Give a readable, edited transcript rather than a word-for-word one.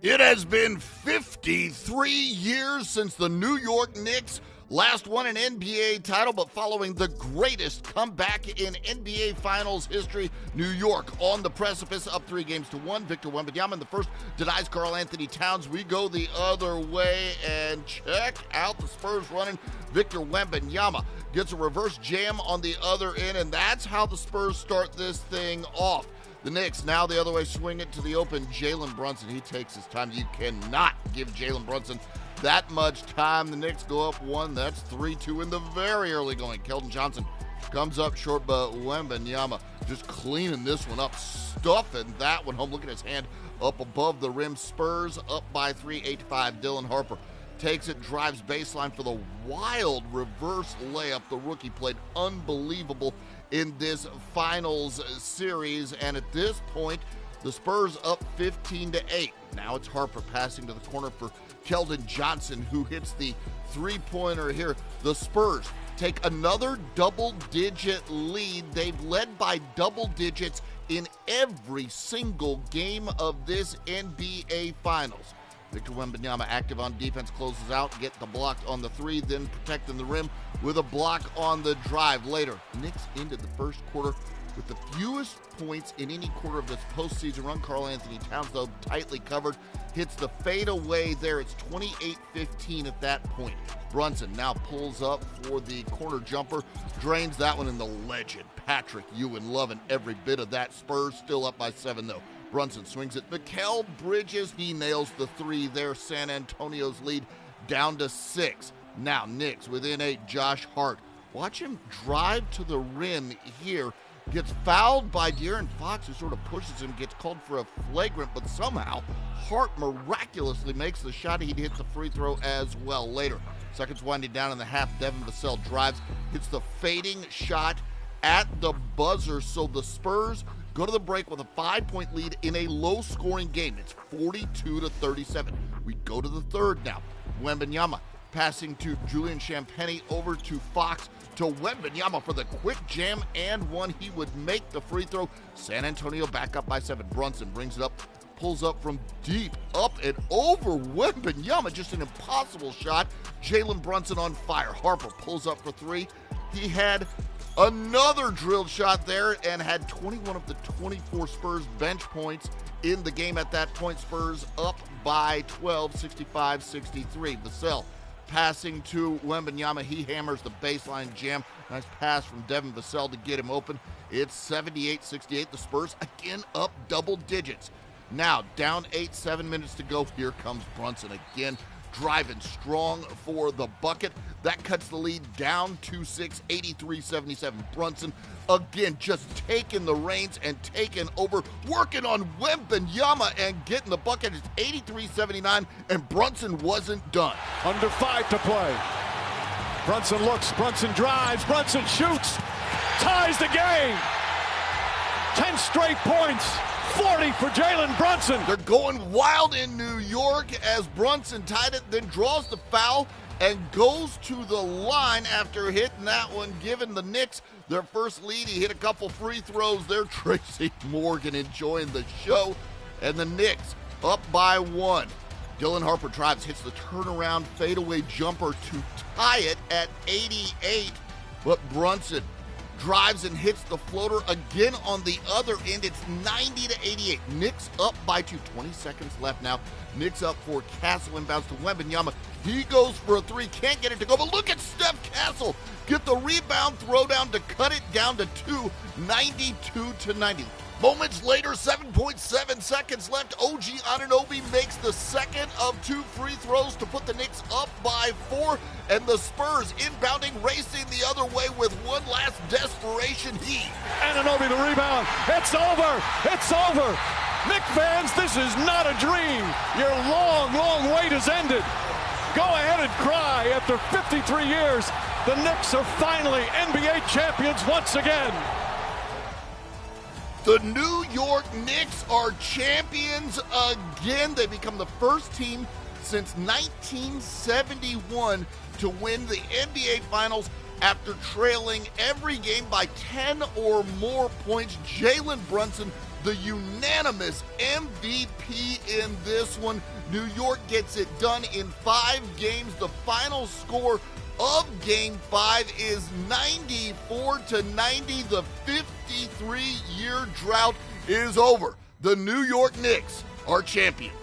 It has been 53 years since the New York Knicks last won an NBA title, but following the greatest comeback in NBA Finals history, New York on the precipice, up 3-1. Victor Wembanyama in the first denies Karl-Anthony Towns. We go the other way, and check out the Spurs running. Victor Wembanyama gets a reverse jam on the other end, and that's how the Spurs start this thing off. The Knicks now the other way, swing it to the open. Jalen Brunson, he takes his time. You cannot give Jalen Brunson that much time. The Knicks go up one. That's 3-2 in the very early going. Keldon Johnson comes up short, but Wembanyama just cleaning this one up, stuffing that one home. Look at his hand up above the rim. Spurs up by 3, 8-5. Dylan Harper takes it, drives baseline for the wild reverse layup. The rookie played unbelievable in this finals series, and at this point, the Spurs up 15-8. Now it's Harper passing to the corner for Keldon Johnson, who hits the three-pointer here. The Spurs take another double-digit lead. They've led by double digits in every single game of this NBA Finals. Victor Wembanyama active on defense, closes out, get the block on the three, then protecting the rim with a block on the drive. Later, Knicks ended the first quarter with the fewest points in any quarter of this postseason run. Karl-Anthony Towns, though, tightly covered, hits the fadeaway there. It's 28-15 at that point. Brunson now pulls up for the corner jumper, drains that one, in the legend Patrick Ewing loving every bit of that. Spurs still up by 7, though. Brunson swings it. Mikal Bridges, he nails the three there. San Antonio's lead down to 6. Now Knicks within 8. Josh Hart. Watch him drive to the rim here. Gets fouled by De'Aaron Fox, who sort of pushes him, gets called for a flagrant, but somehow Hart miraculously makes the shot. He'd hit the free throw as well later. Seconds winding down in the half. Devin Vassell drives, hits the fading shot at the buzzer. So the Spurs go to the break with a 5-point lead in a low-scoring game. It's 42-37. We go to the third now. Wembanyama passing to Julian Champagnie, over to Fox, to Wembanyama for the quick jam and one. He would make the free throw. San Antonio back up by 7. Brunson brings it up, pulls up from deep, up and over Wembanyama. Just an impossible shot. Jalen Brunson on fire. Harper pulls up for 3. He had another drilled shot there and had 21 of the 24 Spurs bench points in the game at that point. Spurs up by 12, 65-63. Vassell passing to Wembanyama. He hammers the baseline jam. Nice pass from Devin Vassell to get him open. It's 78-68. The Spurs again up double digits. Now down 8, 7 minutes to go. Here comes Brunson again, driving strong for the bucket. That cuts the lead down to 6, 83-77. Brunson again just taking the reins and taking over, working on Wembanyama and getting the bucket. It's 83-79, and Brunson wasn't done. Under 5 to play. Brunson looks, Brunson drives, Brunson shoots, ties the game. 10 straight points. 40 for Jalen Brunson. They're going wild in New York as Brunson tied it, then draws the foul and goes to the line after hitting that one, giving the Knicks their first lead. He hit a couple free throws there. Tracy Morgan enjoying the show, and the Knicks up by 1. Dylan Harper drives, hits the turnaround fadeaway jumper to tie it at 88, but Brunson drives and hits the floater again on the other end. It's 90-88. Knicks up by 2. 20 seconds left now. Knicks up for Castle, inbounds to Wembanyama. He goes for a 3, can't get it to go, but look at Steph Castle get the rebound, throw down to cut it down to 2, 92-90. Moments later, 7.7 seconds left. OG Anunoby makes the second of 2 free throws to put the Knicks up by 4, and the Spurs inbounding, racing the other way with one last desperation heat. Anunoby the rebound. It's over. It's over. Knick fans, this is not a dream. Your long, long wait has ended. Go ahead and cry. After 53 years, the Knicks are finally NBA champions once again. The New York Knicks are champions again. They become the first team since 1971 to win the NBA Finals after trailing every game by 10 or more points. Jalen Brunson, the unanimous MVP in this one. New York gets it done in 5 games. The final score of Game 5 is 94-90. The 53-year drought is over. The New York Knicks are champions.